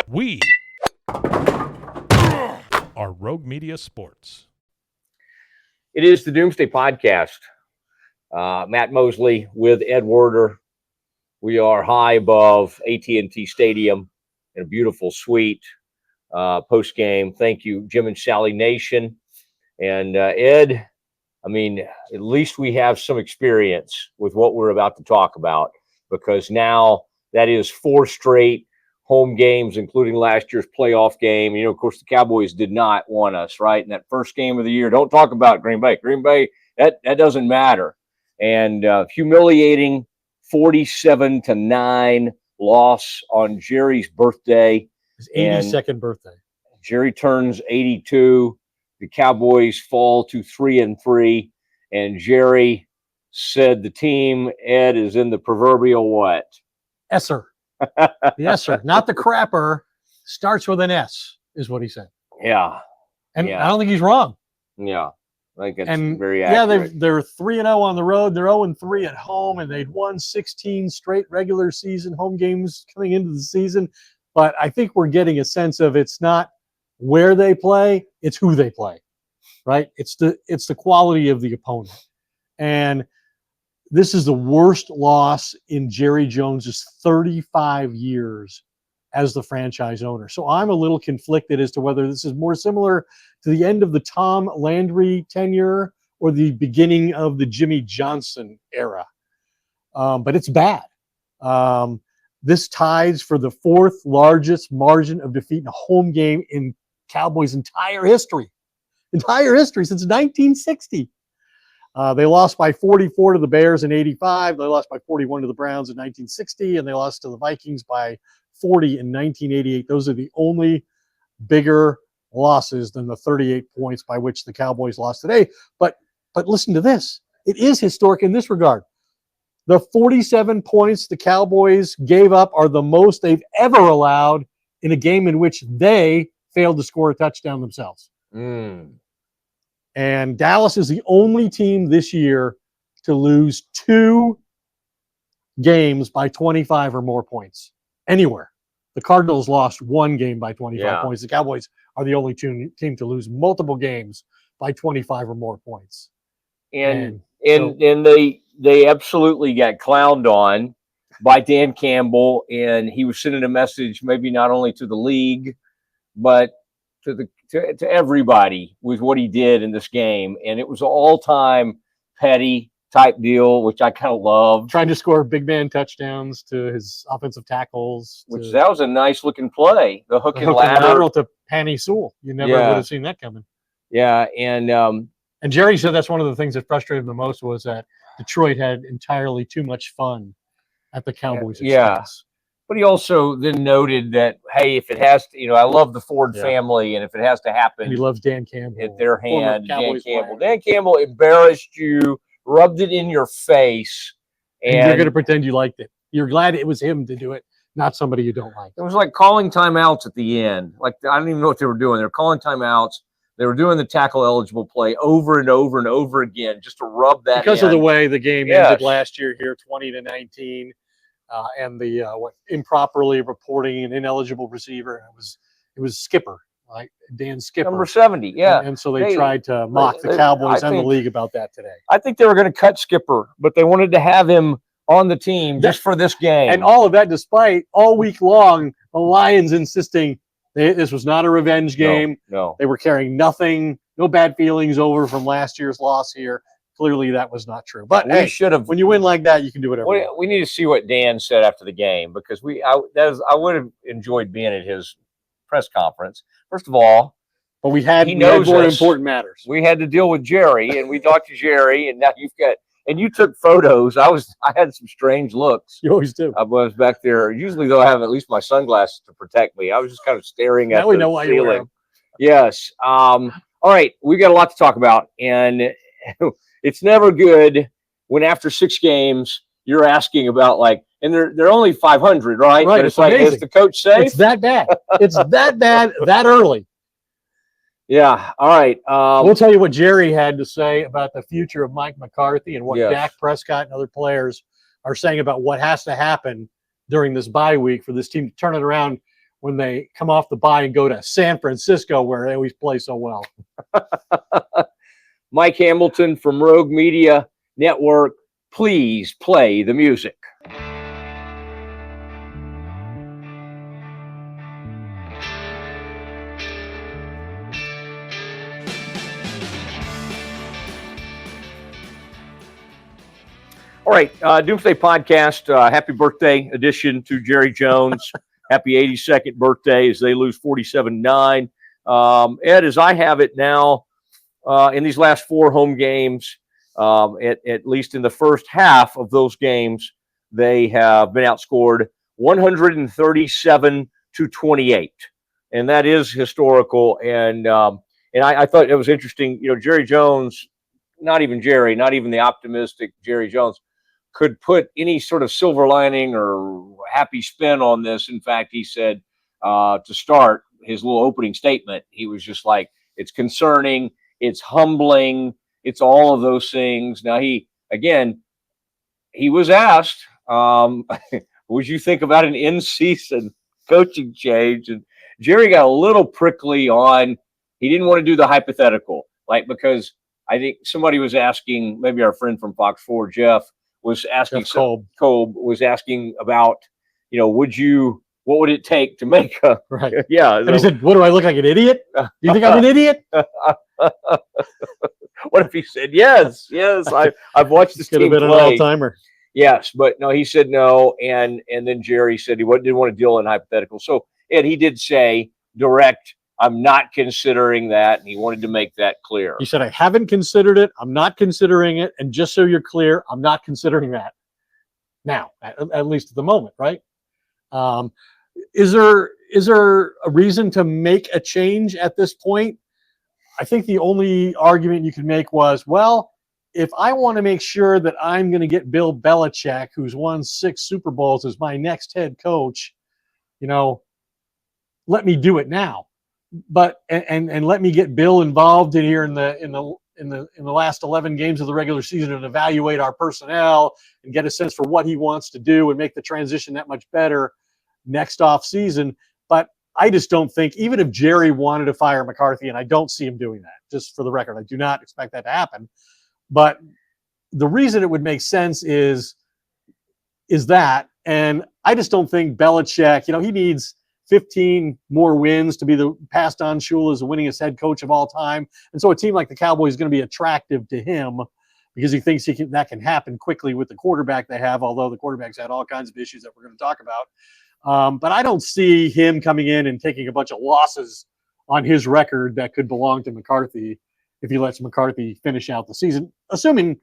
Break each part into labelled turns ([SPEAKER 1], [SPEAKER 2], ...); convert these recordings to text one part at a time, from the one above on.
[SPEAKER 1] We are Rogue Media Sports.
[SPEAKER 2] It is the Doomsday podcast. Matt Mosley with Ed Werder. We are high above AT&T Stadium in a beautiful suite. Post-game, thank you, Jim and Sally Nation. And Ed, I mean, at least we have some experience with what we're about to talk about, because now that is 4 straight home games, including last year's playoff game. You know, of course, the Cowboys did not want us, right? In that first game of the year. Don't talk about Green Bay. Green Bay, that doesn't matter. And humiliating 47-9 loss on Jerry's birthday.
[SPEAKER 3] His 82nd birthday.
[SPEAKER 2] Jerry turns 82. The Cowboys fall to 3-3. And Jerry said the team, Ed, is in the proverbial what?
[SPEAKER 3] Esser. Yes, sir. Not the crapper. Starts with an S, is what he said.
[SPEAKER 2] Yeah.
[SPEAKER 3] And I don't think he's wrong.
[SPEAKER 2] Yeah. I think that's
[SPEAKER 3] And
[SPEAKER 2] very accurate.
[SPEAKER 3] yeah, they're 3-0 on the road. They're 0-3 at home, and they'd won 16 straight regular season home games coming into the season. But I think we're getting a sense of it's not where they play, it's who they play, right? It's the quality of the opponent. And this is the worst loss in Jerry Jones's 35 years as the franchise owner. So I'm a little conflicted as to whether this is more similar to the end of the Tom Landry tenure or the beginning of the Jimmy Johnson era. But it's bad. This ties for the 4th largest margin of defeat in a home game in Cowboys' entire history since 1960. They lost by 44 to the Bears in 85. They lost by 41 to the Browns in 1960, and they lost to the Vikings by 40 in 1988. Those are the only bigger losses than the 38 points by which the Cowboys lost today. But listen to this. It is historic in this regard. The 47 points the Cowboys gave up are the most they've ever allowed in a game in which they failed to score a touchdown themselves. And Dallas is the only team this year to lose 2 games by 25 or more points anywhere. The Cardinals lost 1 game by 25 points. The Cowboys are the only team to lose multiple games by 25 or more points.
[SPEAKER 2] And they absolutely got clowned on by Dan Campbell, and he was sending a message maybe not only to the league, but to everybody with what he did in this game. And it was an all-time petty type deal, which I kind of love.
[SPEAKER 3] Trying to score big man touchdowns to his offensive tackles.
[SPEAKER 2] That was a nice looking play. The hook and lateral
[SPEAKER 3] to Penny Sewell. You never would have seen that coming.
[SPEAKER 2] Yeah, and
[SPEAKER 3] Jerry said that's one of the things that frustrated him the most was that Detroit had entirely too much fun at the Cowboys' expense.
[SPEAKER 2] Yeah. But he also then noted that, hey, if it has to, I love the Ford family, and if it has to happen,
[SPEAKER 3] and he loves Dan Campbell
[SPEAKER 2] at their hand. Dan Campbell embarrassed you, rubbed it in your face,
[SPEAKER 3] and you're going to pretend you liked it. You're glad it was him to do it, not somebody you don't like.
[SPEAKER 2] It was like calling timeouts at the end. Like, I don't even know what they were doing. They were calling timeouts. They were doing the tackle eligible play over and over and over again just to rub that
[SPEAKER 3] because
[SPEAKER 2] in.
[SPEAKER 3] of the way the game ended last year here, 20-19. And the improperly reporting an ineligible receiver. It was Skipper, right? Dan Skipper.
[SPEAKER 2] Number 70, yeah.
[SPEAKER 3] And so they tried to mock the Cowboys and the league about that today.
[SPEAKER 2] I think they were going to cut Skipper, but they wanted to have him on the team just for this game.
[SPEAKER 3] And all of that despite all week long, the Lions insisting this was not a revenge game.
[SPEAKER 2] No.
[SPEAKER 3] They were carrying nothing, no bad feelings over from last year's loss here. Clearly, that was not true. But
[SPEAKER 2] we should have.
[SPEAKER 3] When you win like that, you can do whatever.
[SPEAKER 2] We need to see what Dan said after the game, because I would have enjoyed being at his press conference. First of all,
[SPEAKER 3] but we had more important matters.
[SPEAKER 2] We had to deal with Jerry, and we talked to Jerry, and now you took photos. I had some strange looks.
[SPEAKER 3] You always do.
[SPEAKER 2] I was back there. Usually, though, I have at least my sunglasses to protect me. I was just kind of staring at the
[SPEAKER 3] why
[SPEAKER 2] ceiling.
[SPEAKER 3] You wear them.
[SPEAKER 2] Yes. All right, we got a lot to talk about, and it's never good when after 6 games you're asking about and they're only 500, right?
[SPEAKER 3] Right.
[SPEAKER 2] But it's like, is the coach safe?
[SPEAKER 3] It's that bad. It's that bad that early.
[SPEAKER 2] Yeah. All right.
[SPEAKER 3] We'll tell you what Jerry had to say about the future of Mike McCarthy and what Dak Prescott and other players are saying about what has to happen during this bye week for this team to turn it around when they come off the bye and go to San Francisco, where they always play so well.
[SPEAKER 2] Mike Hamilton from Rogue Media Network, please play the music. All right, Doomsday Podcast, happy birthday edition to Jerry Jones. Happy 82nd birthday as they lose 47-9. Ed, as I have it now, in these last 4 home games, at least in the first half of those games, they have been outscored 137-28, and that is historical. And I thought it was interesting. You know, Jerry Jones, not even the optimistic Jerry Jones, could put any sort of silver lining or happy spin on this. In fact, he said to start his little opening statement, he was just like, it's concerning, it's humbling, it's all of those things. Now, he was asked, would you think about an in-season coaching change? And Jerry got a little prickly on, he didn't want to do the hypothetical, like, because I think somebody was asking, maybe our friend from Fox 4, Jeff, was asking, Kolb was asking about, you know, what would it take to make a,
[SPEAKER 3] right?
[SPEAKER 2] Yeah.
[SPEAKER 3] And he said, what, do I look like an idiot? Do you think I'm an idiot?
[SPEAKER 2] What if he said, yes, I've watched this team play.
[SPEAKER 3] Could have been an all-timer.
[SPEAKER 2] Yes, but no, he said no. And then Jerry said he didn't want to deal in hypothetical. So, Ed, he did say direct, I'm not considering that, and he wanted to make that clear.
[SPEAKER 3] He said, I haven't considered it. I'm not considering it. And just so you're clear, I'm not considering that now, at least at the moment, right? Is there a reason to make a change at this point? I think the only argument you can make was, well, if I want to make sure that I'm going to get Bill Belichick, who's won 6 Super Bowls, as my next head coach, you know, let me do it now. But and let me get Bill involved in here in the last 11 games of the regular season and evaluate our personnel and get a sense for what he wants to do and make the transition that much better next off season. But I just don't think, even if Jerry wanted to fire McCarthy, and I don't see him doing that, just for the record, I do not expect that to happen. But the reason it would make sense is that, and I just don't think Belichick, you know, he needs 15 more wins to be passed on Shula as the winningest head coach of all time. And so a team like the Cowboys is going to be attractive to him because he thinks that can happen quickly with the quarterback they have, although the quarterback's had all kinds of issues that we're going to talk about. But I don't see him coming in and taking a bunch of losses on his record that could belong to McCarthy if he lets McCarthy finish out the season, assuming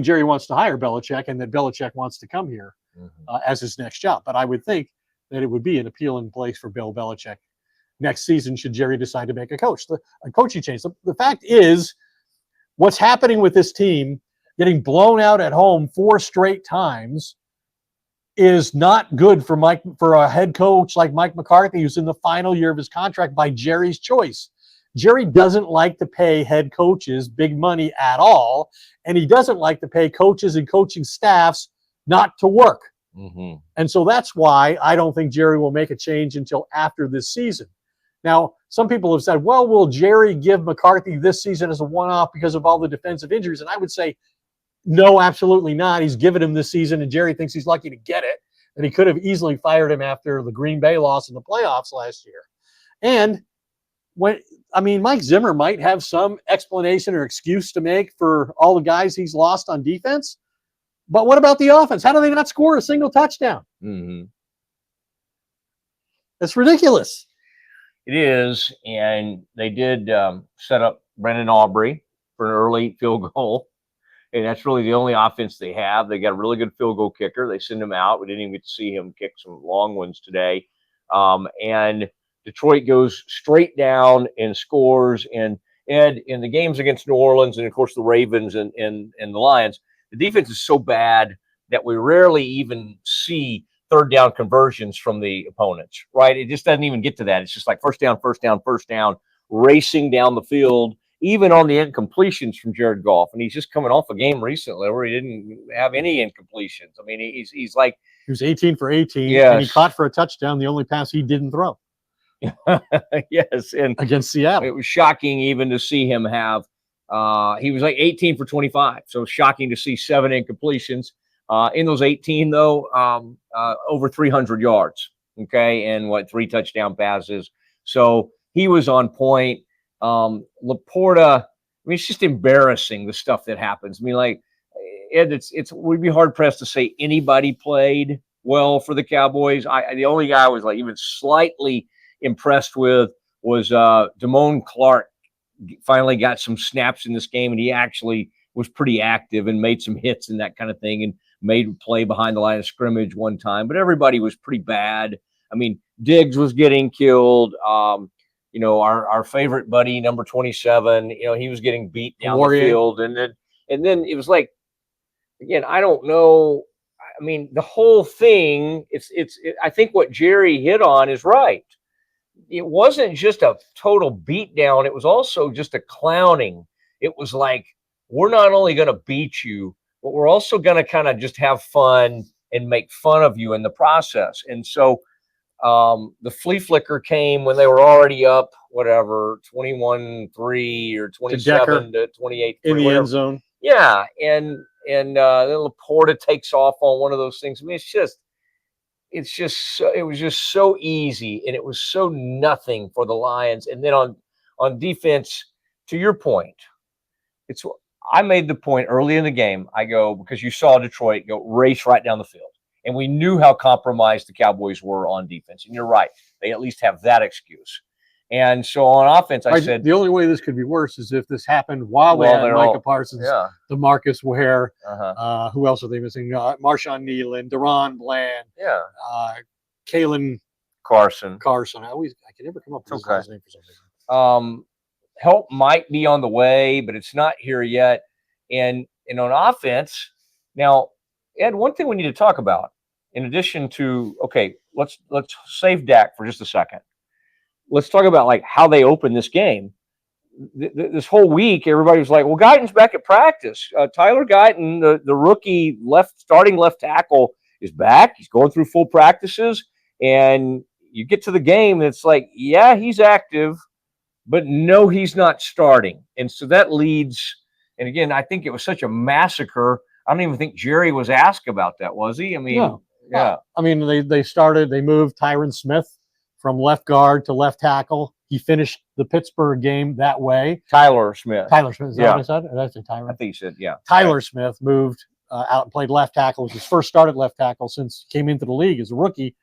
[SPEAKER 3] Jerry wants to hire Belichick and that Belichick wants to come here as his next job. But I would think that it would be an appealing place for Bill Belichick next season should Jerry decide to make a coaching change. The fact is, what's happening with this team, getting blown out at home 4 straight times, is not good for a head coach like Mike McCarthy, who's in the final year of his contract by Jerry's choice. Jerry doesn't like to pay head coaches big money at all, and he doesn't like to pay coaches and coaching staffs not to work. Mm-hmm. And so that's why I don't think Jerry will make a change until after this season. Now, some people have said, well, will Jerry give McCarthy this season as a one-off because of all the defensive injuries? And I would say, no, absolutely not. He's given him this season, and Jerry thinks he's lucky to get it. And he could have easily fired him after the Green Bay loss in the playoffs last year. And Mike Zimmer might have some explanation or excuse to make for all the guys he's lost on defense. But what about the offense? How do they not score a single touchdown? Mm-hmm. That's ridiculous.
[SPEAKER 2] It is, and they did set up Brendan Aubrey for an early field goal, and that's really the only offense they have. They got a really good field goal kicker. They send him out. We didn't even get to see him kick some long ones today. And Detroit goes straight down and scores. And Ed, in the games against New Orleans and, of course, the Ravens and the Lions, the defense is so bad that we rarely even see third down conversions from the opponents, right? It just doesn't even get to that. It's just like first down, racing down the field, even on the incompletions from Jared Goff. And he's just coming off a game recently where he didn't have any incompletions. I mean, he's like,
[SPEAKER 3] He was 18 for 18, and he
[SPEAKER 2] Yes.
[SPEAKER 3] caught for a touchdown, the only pass he didn't throw
[SPEAKER 2] Yes, and
[SPEAKER 3] against Seattle.
[SPEAKER 2] it was shocking even to see him have. He was like 18 for 25, so shocking to see 7 incompletions. In those 18, though, over 300 yards. Okay, and 3 touchdown passes. So he was on point. Laporta. I mean, it's just embarrassing the stuff that happens. I mean, like Ed, we'd be hard pressed to say anybody played well for the Cowboys. The only guy I was like even slightly impressed with was Damone Clark. Finally got some snaps in this game, and he actually was pretty active and made some hits and that kind of thing, and made a play behind the line of scrimmage one time. But everybody was pretty bad. I mean, Diggs was getting killed. You know, our favorite buddy, number 27, you know, he was getting beat down the field. And then it was like, again, I don't know. I mean, the whole thing, I think what Jerry hit on is right. It wasn't just a total beatdown. It was also just a clowning. It was like, we're not only going to beat you, but we're also going to kind of just have fun and make fun of you in the process. And so the flea flicker came when they were already up, whatever, 21-3 or 27 to 28
[SPEAKER 3] in the end zone.
[SPEAKER 2] Yeah, and then Laporta takes off on one of those things. I mean, it was just so easy, and it was so nothing for the Lions. And then on defense, to your point, I made the point early in the game. I go, because you saw Detroit go race right down the field. And we knew how compromised the Cowboys were on defense. And you're right. They at least have that excuse. And so on offense, I said,
[SPEAKER 3] the only way this could be worse is if this happened while they had Micah Parsons, DeMarcus Ware, who else are they missing? Marshawn Nealon, Deron Bland, Kalen Carson. I can never come up with his last name for some reason.
[SPEAKER 2] Help might be on the way, but it's not here yet. And on offense, now, Ed, one thing we need to talk about, in addition to, okay, let's save Dak for just a second. Let's talk about like how they opened this game. This whole week, everybody was like, well, Guyton's back at practice. Tyler Guyton, the rookie starting left tackle, is back. He's going through full practices. And you get to the game, and it's like, yeah, he's active, but no, he's not starting. And so that leads, and again, I think it was such a massacre. I don't even think Jerry was asked about that, was he? I mean,
[SPEAKER 3] no. Yeah. I mean, they moved Tyron Smith from left guard to left tackle. He finished the Pittsburgh game that way.
[SPEAKER 2] Tyler Smith.
[SPEAKER 3] Is that what I said? Did I say Tyron?
[SPEAKER 2] I think you said, yeah.
[SPEAKER 3] Tyler Smith moved out and played left tackle. It was his first start at left tackle since he came into the league as a rookie.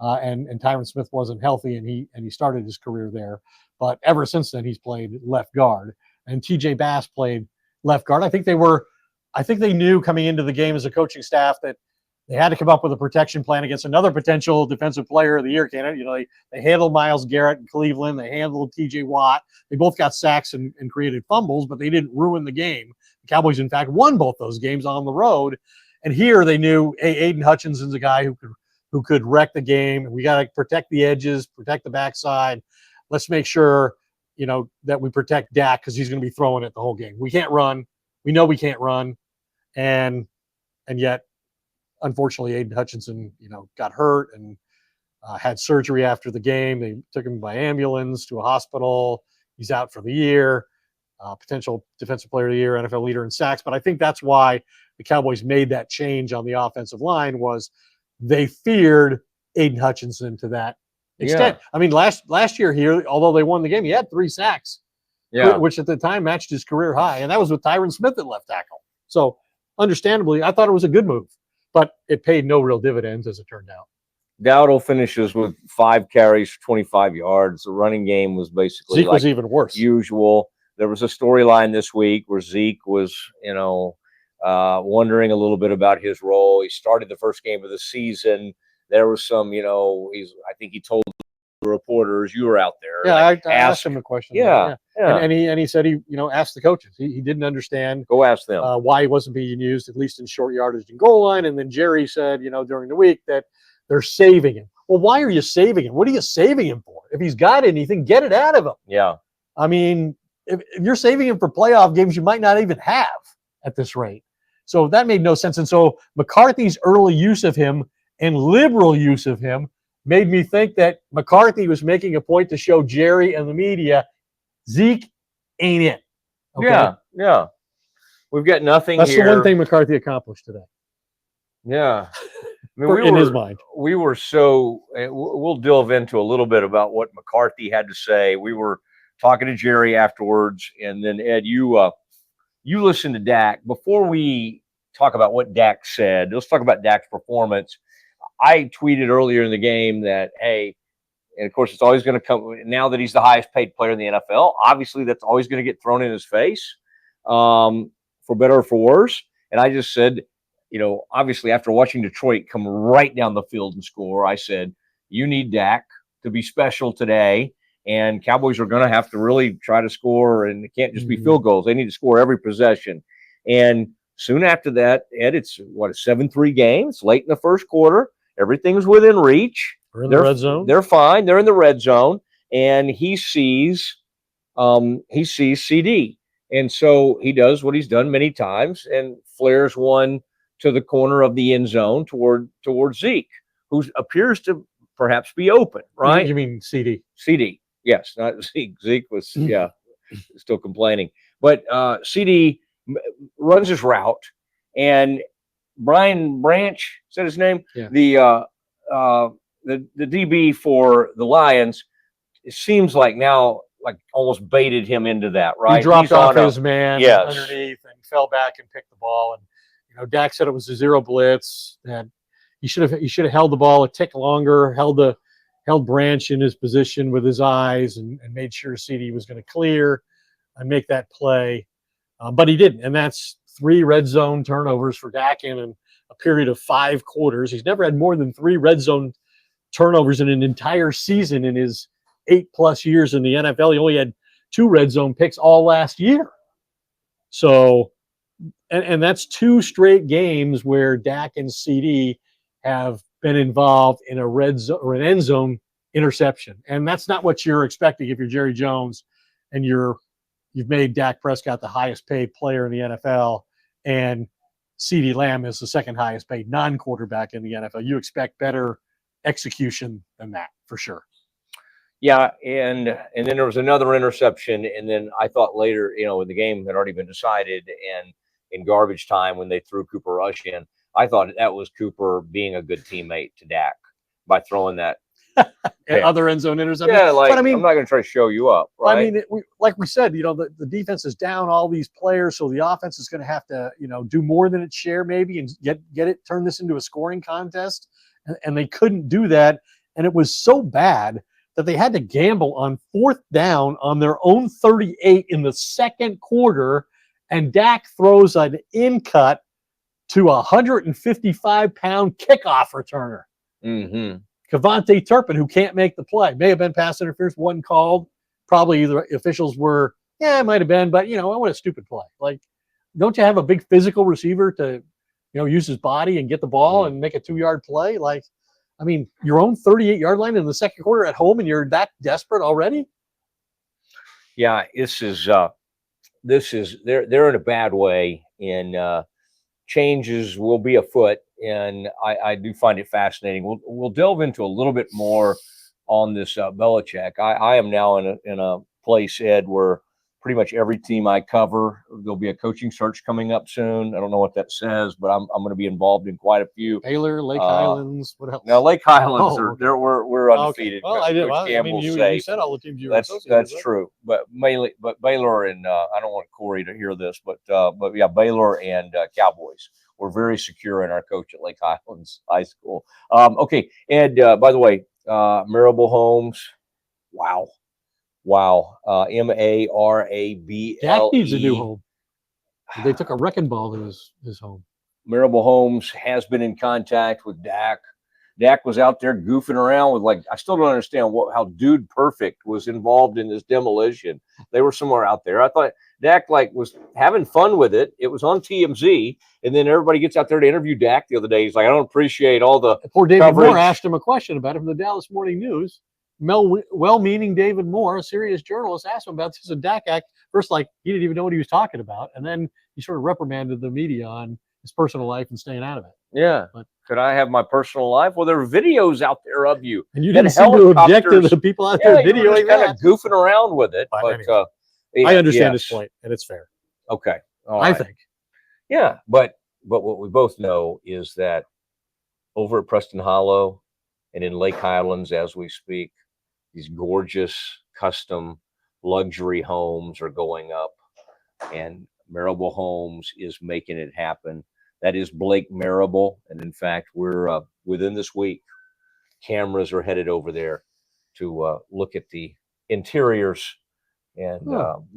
[SPEAKER 3] And Tyron Smith wasn't healthy, and he started his career there. But ever since then, he's played left guard. And TJ Bass played left guard. I think they knew coming into the game as a coaching staff that they had to come up with a protection plan against another potential defensive player of the year candidate. You know, they handled Myles Garrett in Cleveland. They handled TJ Watt. They both got sacks and created fumbles, but they didn't ruin the game. The Cowboys, in fact, won both those games on the road. And here they knew, hey, Aiden Hutchinson's a guy who could wreck the game. We got to protect the edges, protect the backside. Let's make sure, you know, that we protect Dak because he's going to be throwing it the whole game. We can't run. We know we can't run. And yet, unfortunately, Aiden Hutchinson, you know, got hurt and had surgery after the game. They took him by ambulance to a hospital. He's out for the year. Potential defensive player of the year, NFL leader in sacks. But I think that's why the Cowboys made that change on the offensive line, was they feared Aiden Hutchinson to that extent. Yeah. I mean, last year here, although they won the game, he had 3 sacks, which at the time matched his career high. And that was with Tyron Smith at left tackle. So understandably, I thought it was a good move. But it paid no real dividends, as it turned out.
[SPEAKER 2] Dowdle finishes with 5 carries for 25 yards. The running game was basically
[SPEAKER 3] Zeke was even worse.
[SPEAKER 2] Usual. There was a storyline this week where Zeke was, you know, wondering a little bit about his role. He started the first game of the season. There was some, you know, I think he told the reporters, you were out there.
[SPEAKER 3] Yeah, I asked him a question.
[SPEAKER 2] Yeah.
[SPEAKER 3] And he said he, you know, asked the coaches. He didn't understand.
[SPEAKER 2] Go ask them
[SPEAKER 3] why he wasn't being used, at least in short yardage and goal line. And then Jerry said, you know, during the week that they're saving him. Well, why are you saving him? What are you saving him for? If he's got anything, get it out of him.
[SPEAKER 2] Yeah.
[SPEAKER 3] I mean, if you're saving him for playoff games, you might not even have at this rate. So that made no sense. And so McCarthy's early use of him and liberal use of him made me think that McCarthy was making a point to show Jerry and the media, Zeke ain't it. Okay?
[SPEAKER 2] Yeah. We've got nothing
[SPEAKER 3] That's
[SPEAKER 2] here.
[SPEAKER 3] the one thing McCarthy accomplished today.
[SPEAKER 2] Yeah. I mean,
[SPEAKER 3] In his mind.
[SPEAKER 2] We were so, we'll delve into a little bit about what McCarthy had to say. We were talking to Jerry afterwards, and then Ed, you listened to Dak. Before we talk about what Dak said, let's talk about Dak's performance. I tweeted earlier in the game that, hey, and of course it's always going to come now that he's the highest paid player in the NFL. Obviously, that's always going to get thrown in his face, for better or for worse. And I just said, obviously after watching Detroit come right down the field and score, I said, you need Dak to be special today. And Cowboys are going to have to really try to score, and it can't just be field goals. They need to score every possession. And soon after that, Ed, it's a 7-3 game. It's late in the first quarter. Everything's within reach.
[SPEAKER 3] They're in the red zone.
[SPEAKER 2] They're fine. They're in the red zone, and he sees CD, and so he does what he's done many times and flares one to the corner of the end zone toward Zeke, who appears to perhaps be open. Right?
[SPEAKER 3] You mean CD?
[SPEAKER 2] CD, yes, not Zeke. Zeke was still complaining, but CD runs his route, and Brian Branch, is that his name?
[SPEAKER 3] Yeah.
[SPEAKER 2] The DB for the Lions, it seems like now almost baited him into that, right?
[SPEAKER 3] He dropped off his man underneath and fell back and picked the ball. And Dak said it was a zero blitz, that he should have held the ball a tick longer, held Branch in his position with his eyes, and made sure CD was going to clear and make that play. But he didn't, and that's 3 red zone turnovers for Dak in a period of 5 quarters. He's never had more than 3 red zone turnovers in an entire season in his 8+ years in the NFL. He only had 2 red zone picks all last year. So, and that's 2 straight games where Dak and CD have been involved in a red zone or an end zone interception. And that's not what you're expecting if you're Jerry Jones and you've made Dak Prescott the highest paid player in the NFL, and CeeDee Lamb is the second highest paid non-quarterback in the NFL. You expect better execution than that, for sure.
[SPEAKER 2] Yeah, and then there was another interception, and then I thought later, when the game had already been decided, and in garbage time when they threw Cooper Rush in, I thought that was Cooper being a good teammate to Dak by throwing that
[SPEAKER 3] other end zone interception.
[SPEAKER 2] Yeah, but I mean, I'm not going to try to show you up, right?
[SPEAKER 3] I mean, like we said, the defense is down all these players, so the offense is going to have to, do more than its share maybe and turn this into a scoring contest, and they couldn't do that, and it was so bad that they had to gamble on 4th down on their own 38 in the second quarter, and Dak throws an in-cut to a 155-pound kickoff returner.
[SPEAKER 2] Mm-hmm.
[SPEAKER 3] Kevontae Turpin, who can't make the play. May have been pass interference, wasn't called. Probably the officials were, it might have been, but, what a stupid play. Like, don't you have a big physical receiver to, use his body and get the ball and make a 2-yard play? Like, I mean, your own 38-yard line in the second quarter at home, and you're that desperate already?
[SPEAKER 2] Yeah, they're in a bad way, and changes will be afoot, and I do find it fascinating. We'll delve into a little bit more on this Belichick. I am now in a place, Ed, where pretty much every team I cover, there'll be a coaching search coming up soon. I don't know what that says, but I'm going to be involved in quite a few.
[SPEAKER 3] Baylor, Lake Highlands, what else?
[SPEAKER 2] Now Lake Highlands we're undefeated.
[SPEAKER 3] Okay. Well, you said all the teams you were associated with.
[SPEAKER 2] That's true. But Baylor and I don't want Corey to hear this, but yeah, Baylor and Cowboys. We're very secure in our coach at Lake Highlands High School. Okay, and by the way, Marable Homes, wow. Marable.
[SPEAKER 3] Dak needs a new home. They took a wrecking ball to his home.
[SPEAKER 2] Marable Homes has been in contact with Dak. Dak was out there goofing around with I still don't understand how Dude Perfect was involved in this demolition. They were somewhere out there. I thought Dak was having fun with it. It was on TMZ, and then everybody gets out there to interview Dak the other day. He's like, I don't appreciate all the
[SPEAKER 3] poor David
[SPEAKER 2] coverage.
[SPEAKER 3] Moore asked him a question about it from the Dallas Morning News. Well-meaning David Moore, a serious journalist, asked him about this Dak act. First, he didn't even know what he was talking about, and then he sort of reprimanded the media on his personal life and staying out of it.
[SPEAKER 2] Yeah.
[SPEAKER 3] But,
[SPEAKER 2] could I have my personal life? Well, there are videos out there of you.
[SPEAKER 3] and you didn't seem to object to the people out there videoing
[SPEAKER 2] kind
[SPEAKER 3] that.
[SPEAKER 2] of goofing around with it. But
[SPEAKER 3] anyway,
[SPEAKER 2] yeah,
[SPEAKER 3] I understand his point, and it's fair.
[SPEAKER 2] Okay. All
[SPEAKER 3] I
[SPEAKER 2] right.
[SPEAKER 3] think.
[SPEAKER 2] Yeah, but what we both know is that over at Preston Hollow and in Lake Highlands, as we speak, these gorgeous custom luxury homes are going up, and Marable Homes is making it happen. That is Blake Marable, and in fact, we're within this week, cameras are headed over there to look at the interiors, and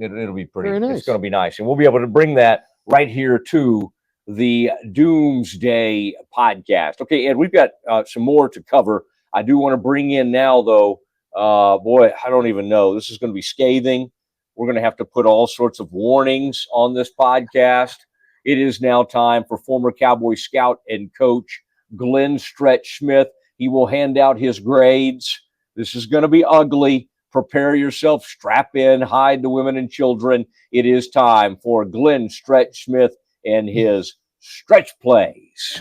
[SPEAKER 2] it'll be pretty.
[SPEAKER 3] Nice.
[SPEAKER 2] It's going to be nice, and we'll be able to bring that right here to the Doomsday podcast. Okay, Ed, we've got some more to cover. I do want to bring in now, though. Boy, I don't even know. This is going to be scathing. We're going to have to put all sorts of warnings on this podcast. It is now time for former Cowboy scout and coach Glenn Stretch Smith. He will hand out his grades. This is going to be ugly. Prepare yourself, strap in, hide the women and children. It is time for Glenn Stretch Smith and his stretch plays.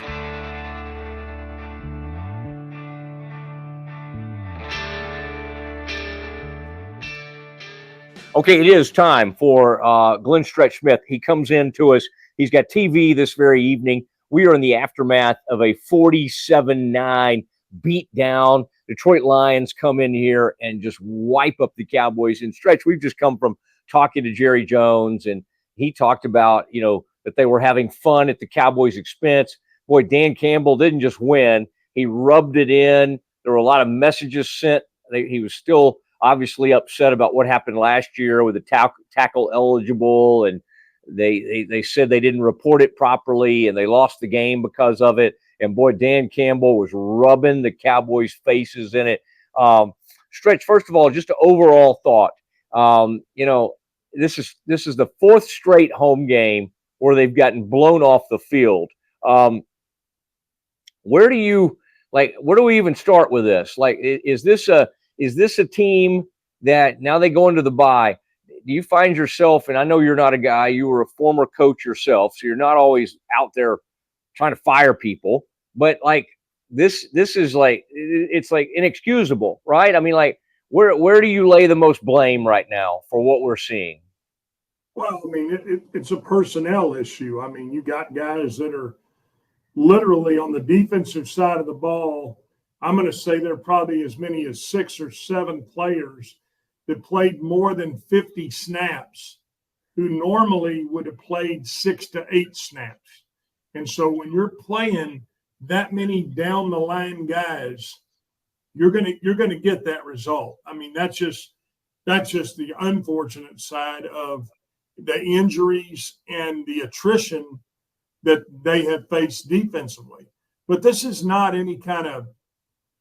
[SPEAKER 2] Okay, it is time for Glenn Stretch Smith. He comes in to us. He's got TV this very evening. We are in the aftermath of a 47-9 beatdown. Detroit Lions come in here and just wipe up the Cowboys. And Stretch, we've just come from talking to Jerry Jones, and he talked about, that they were having fun at the Cowboys' expense. Boy, Dan Campbell didn't just win. He rubbed it in. There were a lot of messages sent. He was still obviously upset about what happened last year with the tackle eligible, and they said they didn't report it properly, and they lost the game because of it. And boy, Dan Campbell was rubbing the Cowboys' faces in it. Stretch, first of all, just an overall thought. This is the fourth straight home game where they've gotten blown off the field. Where do we even start with this? Like, is this a team that now they go into the bye? Do you find yourself, and I know you're not a guy, you were a former coach yourself, so you're not always out there trying to fire people, but like this is like, it's like inexcusable, right? I mean, like, where do you lay the most blame right now for what we're seeing?
[SPEAKER 4] Well, I mean, it's a personnel issue. I mean, you got guys that are literally on the defensive side of the ball. I'm going to say there are probably as many as 6 or 7 players that played more than 50 snaps who normally would have played 6 to 8 snaps. And so when you're playing that many down the line guys, you're going to get that result. I mean, that's just the unfortunate side of the injuries and the attrition that they have faced defensively. But this is not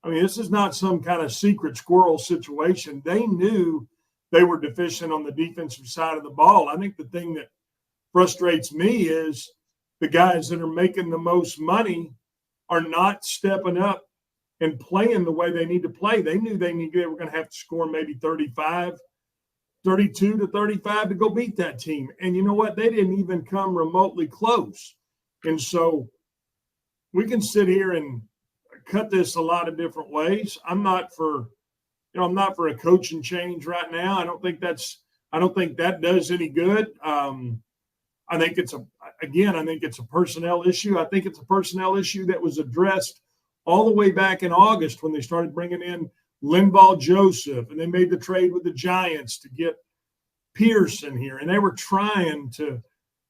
[SPEAKER 4] this is not some kind of secret squirrel situation. They knew they were deficient on the defensive side of the ball. I think the thing that frustrates me is the guys that are making the most money are not stepping up and playing the way they need to play. They knew they were going to have to score maybe 32 to 35 to go beat that team. And you know what? They didn't even come remotely close. And so we can sit here and cut this a lot of different ways. I'm not for a coaching change right now. I don't think that does any good. I think it's a personnel issue. I think it's a personnel issue that was addressed all the way back in August when they started bringing in Linval Joseph, and they made the trade with the Giants to get Pearson here. And they were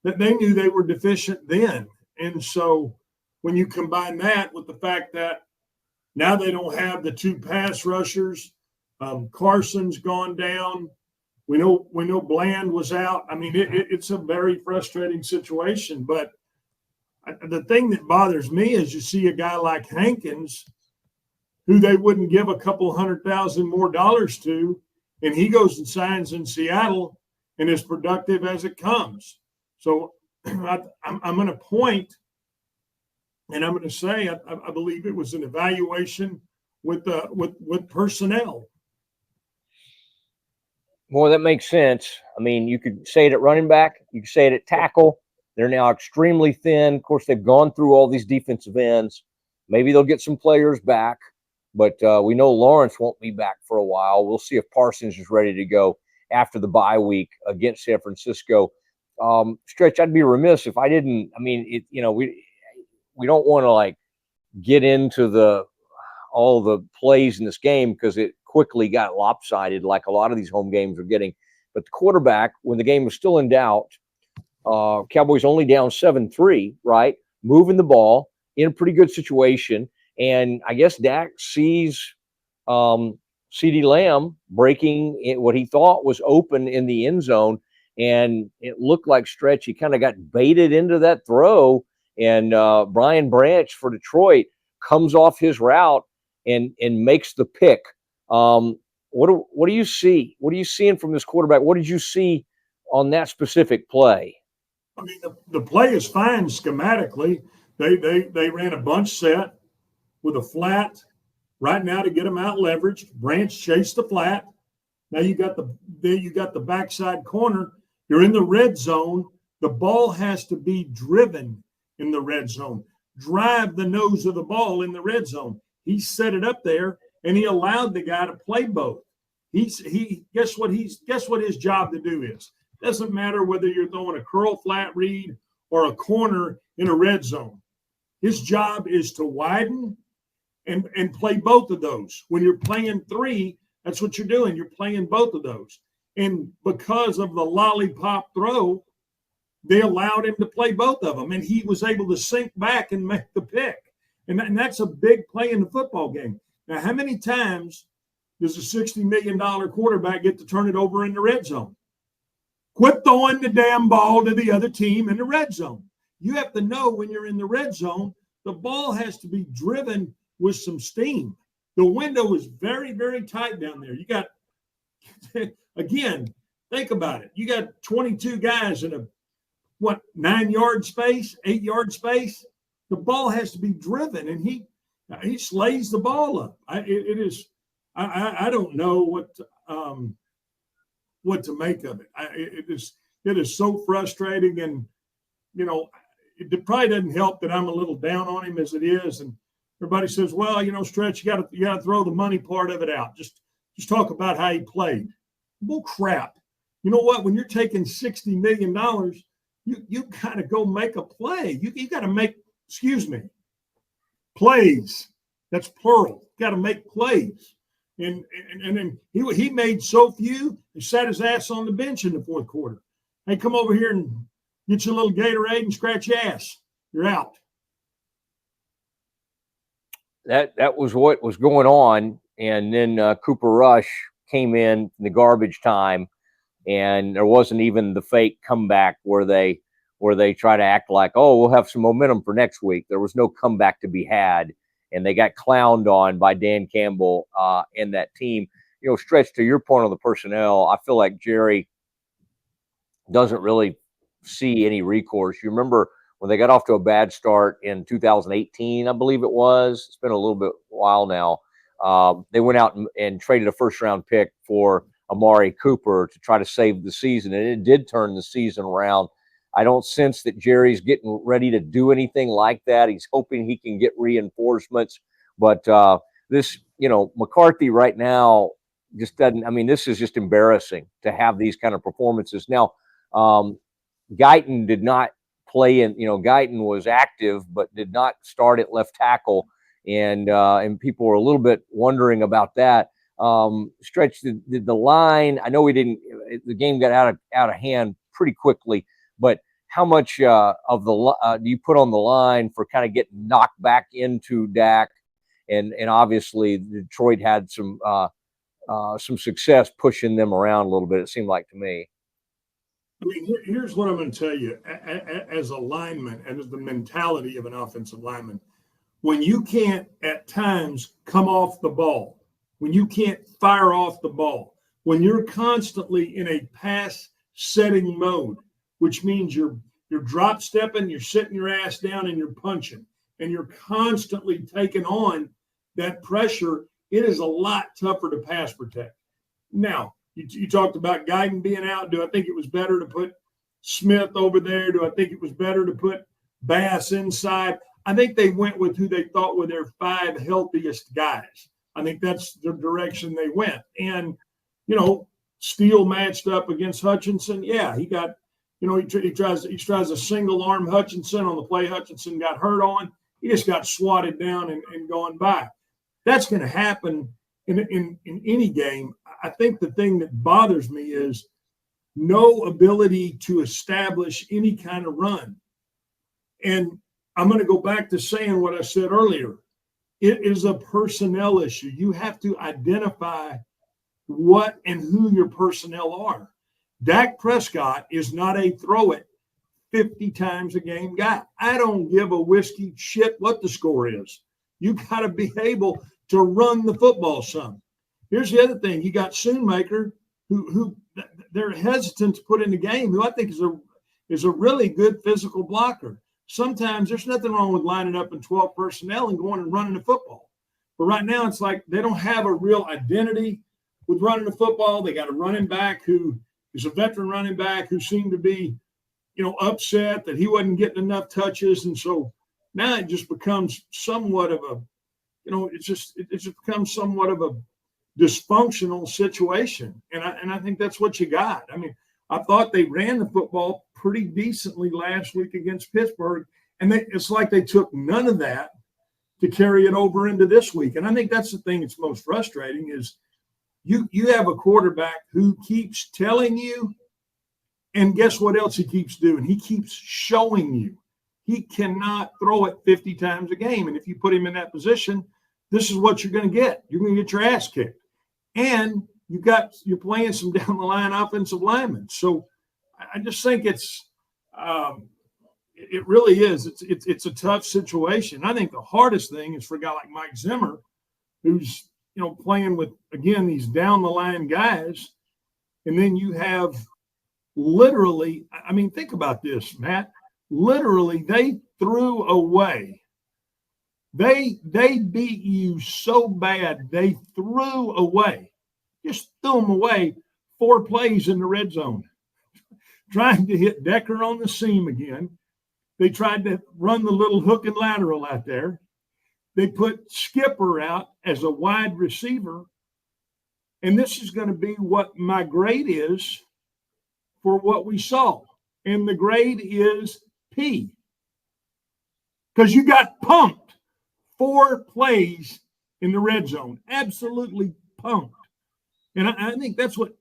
[SPEAKER 4] they knew they were deficient then. And so when you combine that with the fact that now they don't have the 2 pass rushers, Carson's gone down. We know Bland was out. I mean, it's a very frustrating situation. But the thing that bothers me is you see a guy like Hankins, who they wouldn't give a couple $100,000 more to, and he goes and signs in Seattle and is productive as it comes. So I'm going to point, and I'm going to say I believe it was an evaluation with personnel.
[SPEAKER 2] Well, that makes sense. I mean, you could say it at running back, you could say it at tackle, They're now extremely thin. Of course, they've gone through all these defensive ends. Maybe they'll get some players back, but we know Lawrence won't be back for a while. We'll see if Parsons is ready to go after the bye week against San Francisco. Stretch, I'd be remiss if I didn't. I mean, we don't want to like get into all the plays in this game because it quickly got lopsided like a lot of these home games are getting. But the quarterback, when the game was still in doubt, Cowboys only down 7-3, right? Moving the ball in a pretty good situation. And I guess Dak sees CeeDee Lamb breaking what he thought was open in the end zone. And it looked like Stretch, he kind of got baited into that throw. And Brian Branch for Detroit comes off his route and makes the pick. What do you see? What are you seeing from this quarterback? What did you see on that specific play?
[SPEAKER 4] I mean, the play is fine schematically. They ran a bunch set with a flat right now to get them out leveraged. Branch chased the flat. Now you got the backside corner. You're in the red zone. The ball has to be driven in the red zone. Drive the nose of the ball in the red zone. He set it up there and he allowed the guy to play both. Guess what his job to do is. Doesn't matter whether you're throwing a curl flat read or a corner in a red zone. His job is to widen and play both of those. When you're playing three, that's what you're doing. You're playing both of those. And because of the lollipop throw, they allowed him to play both of them. And he was able to sink back and make the pick. And that's a big play in the football game. Now, how many times does a $60 million quarterback get to turn it over in the red zone? Quit throwing the damn ball to the other team in the red zone. You have to know when you're in the red zone, the ball has to be driven with some steam. The window is very, very tight down there. You got, again, think about it. You got 22 guys in a, 9-yard space, 8-yard space? The ball has to be driven, and he slays the ball up. I don't know what to make of it. It is so frustrating, and it probably doesn't help that I'm a little down on him as it is. And everybody says, well, Stretch, you got to throw the money part of it out. Just talk about how he played. Well, crap. You know what? When you're taking $60 million, you got to go make a play. You got to make, plays. That's plural. Got to make plays. And he made so few, he sat his ass on the bench in the fourth quarter. Hey, come over here and get your little Gatorade and scratch your ass. You're out.
[SPEAKER 2] That was what was going on. And then Cooper Rush came in the garbage time, and there wasn't even the fake comeback where they try to act like, oh, we'll have some momentum for next week. There was no comeback to be had, and they got clowned on by Dan Campbell and that team. Stretch, to your point on the personnel, I feel like Jerry doesn't really see any recourse. You remember when they got off to a bad start in 2018, I believe it was. It's been a little bit while now. They went out and traded a first-round pick for Amari Cooper to try to save the season, and it did turn the season around. I don't sense that Jerry's getting ready to do anything like that. He's hoping he can get reinforcements. But McCarthy right now just doesn't – I mean, this is just embarrassing to have these kind of performances. Now, Guyton did not play in – Guyton was active but did not start at left tackle. And people were a little bit wondering about that. Stretch, did the line – I know the game got out of hand pretty quickly, but how much of the do you put on the line for kind of getting knocked back into Dak? And obviously Detroit had some success pushing them around a little bit, it seemed like to me.
[SPEAKER 4] I mean, here's what I'm going to tell you. As a lineman, and as the mentality of an offensive lineman, when you can't at times come off the ball, when you can't fire off the ball, when you're constantly in a pass setting mode, which means you're drop stepping, you're sitting your ass down, and you're punching, and you're constantly taking on that pressure, it is a lot tougher to pass protect. Now, you talked about Guyton being out. Do I think it was better to put Smith over there? Do I think it was better to put Bass inside? I think they went with who they thought were their 5 healthiest guys. I think that's the direction they went. And, Steele matched up against Hutchinson. Yeah, he got, he tries a single arm Hutchinson on the play Hutchinson got hurt on. He just got swatted down and going by. That's going to happen in any game. I think the thing that bothers me is no ability to establish any kind of run. And I'm going to go back to saying what I said earlier. It is a personnel issue. You have to identify what and who your personnel are. Dak Prescott is not a throw it 50 times a game guy. I don't give a whiskey shit what the score is. You got to be able to run the football some. Here's the other thing. You got Schoonmaker, who they're hesitant to put in the game, who I think is a really good physical blocker. Sometimes there's nothing wrong with lining up in 12 personnel and going and running the football. But right now it's like they don't have a real identity with running the football. They got a running back who is a veteran running back who seemed to be, upset that he wasn't getting enough touches. And so now it just becomes somewhat of a, it just becomes somewhat of a dysfunctional situation. And I think that's what you got. I mean, I thought they ran the football pretty decently last week against Pittsburgh. And it's like they took none of that to carry it over into this week. And I think that's the thing that's most frustrating is you have a quarterback who keeps telling you, and guess what else he keeps doing? He keeps showing you he cannot throw it 50 times a game. And if you put him in that position, this is what you're going to get. You're going to get your ass kicked. And you're playing some down the line offensive linemen. So I just think it really is. It's a tough situation. I think the hardest thing is for a guy like Mike Zimmer, who's playing with, again, these down the line guys. And then you have literally, I mean, think about this, Matt. Literally, they threw away. They beat you so bad, they threw away. Just threw them away 4 plays in the red zone. Trying to hit Decker on the seam again. They tried to run the little hook and lateral out there. They put Skipper out as a wide receiver. And this is going to be what my grade is for what we saw. And the grade is P. Because you got pumped 4 plays in the red zone. Absolutely pumped. And I think that's what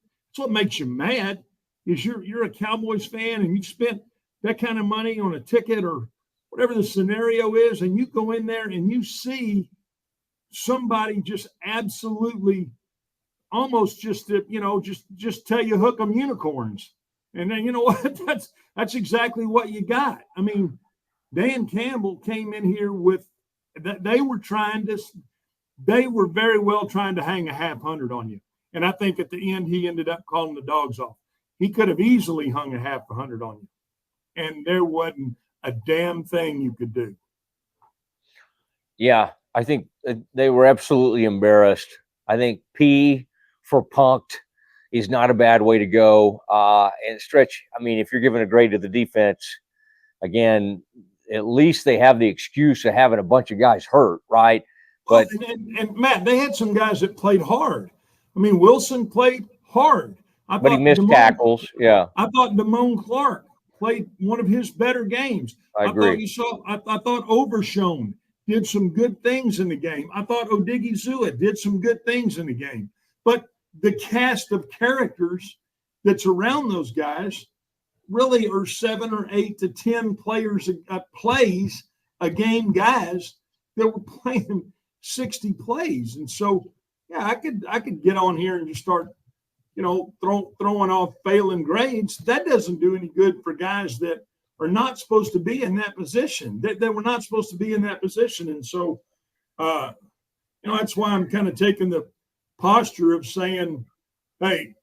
[SPEAKER 4] makes you mad is you're a Cowboys fan and you spent that kind of money on a ticket or whatever the scenario is, and you go in there and you see somebody just absolutely almost just tell you hook 'em unicorns. And then you know what? That's exactly what you got. I mean, Dan Campbell came in here with that they were very well trying to hang a 500 on you. And I think at the end, he ended up calling the dogs off. He could have easily hung a 500 on you. And there wasn't a damn thing you could do.
[SPEAKER 2] Yeah, I think they were absolutely embarrassed. I think P for punked is not a bad way to go. And Stretch, I mean, if you're giving a grade to the defense, again, at least they have the excuse of having a bunch of guys hurt, right? But
[SPEAKER 4] and Matt, they had some guys that played hard. I mean, Wilson played hard.
[SPEAKER 2] But he missed tackles. Yeah.
[SPEAKER 4] I thought Damone Clark played one of his better games.
[SPEAKER 2] I agree.
[SPEAKER 4] I thought Overshone did some good things in the game. I thought Odigizua did some good things in the game. But the cast of characters that's around those guys really are 7 or 8 to 10 players plays a game guys that were playing 60 plays. And so, yeah, I could get on here and just start, throwing off failing grades. That doesn't do any good for guys that are not supposed to be in that position. They were not supposed to be in that position. And so, that's why I'm kind of taking the posture of saying, hey,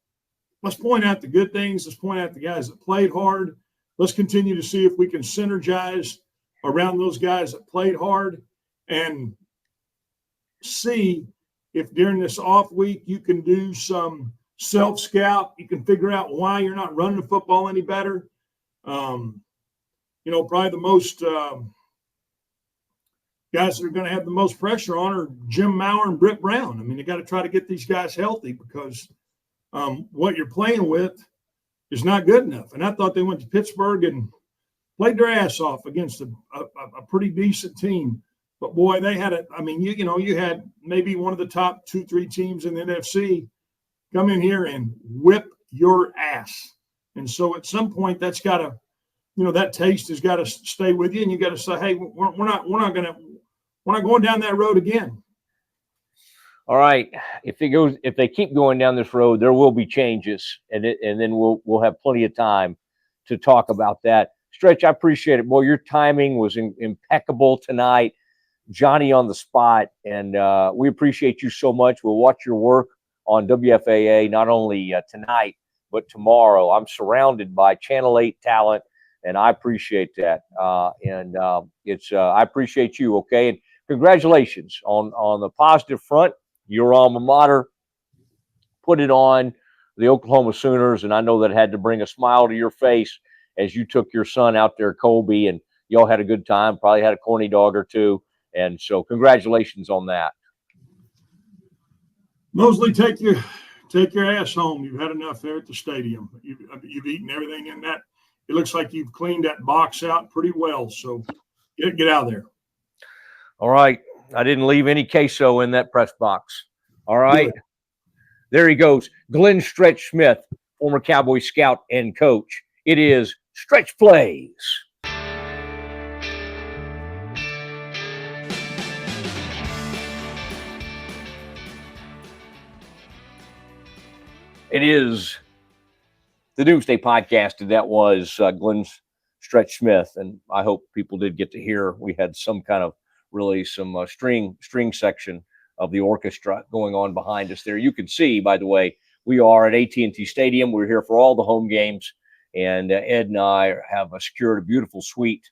[SPEAKER 4] let's point out the good things. Let's point out the guys that played hard. Let's continue to see if we can synergize around those guys that played hard and see if during this off week you can do some self-scout. You can figure out why you're not running the football any better. Probably the most guys that are going to have the most pressure on are Jim Maurer and Britt Brown. I mean, they got to try to get these guys healthy because what you're playing with is not good enough. And I thought they went to Pittsburgh and played their ass off against a pretty decent team. But boy, they had you had maybe one of the top 2-3 teams in the NFC come in here and whip your ass. And so at some point that's got to, that taste has got to stay with you, and you got to say, hey, we're not going down that road again.
[SPEAKER 2] All right. If they keep going down this road, there will be changes, and then we'll have plenty of time to talk about that. Stretch, I appreciate it. Boy, your timing was impeccable tonight. Johnny on the spot, and we appreciate you so much. We'll watch your work on WFAA not only tonight but tomorrow. I'm surrounded by Channel 8 talent, and I appreciate that. I appreciate you. Okay, and congratulations on the positive front. Your alma mater put it on the Oklahoma Sooners, and I know that had to bring a smile to your face as you took your son out there, Colby, and y'all had a good time. Probably had a corny dog or two. And so congratulations on that.
[SPEAKER 4] Mosley, take your ass home. You've had enough there at the stadium. You've eaten everything in that. It looks like you've cleaned that box out pretty well. So get out of there. All
[SPEAKER 2] right. I didn't leave any queso in that press box. All right. Good. There he goes. Glenn Stretch Smith, former Cowboy scout and coach. It is Stretch Plays. It is the Doomsday podcast, and that was Glenn Stretch Smith. And I hope people did get to hear. We had some kind of string section of the orchestra going on behind us there. You can see, by the way, we are at AT&T Stadium. We're here for all the home games, and Ed and I have secured a beautiful suite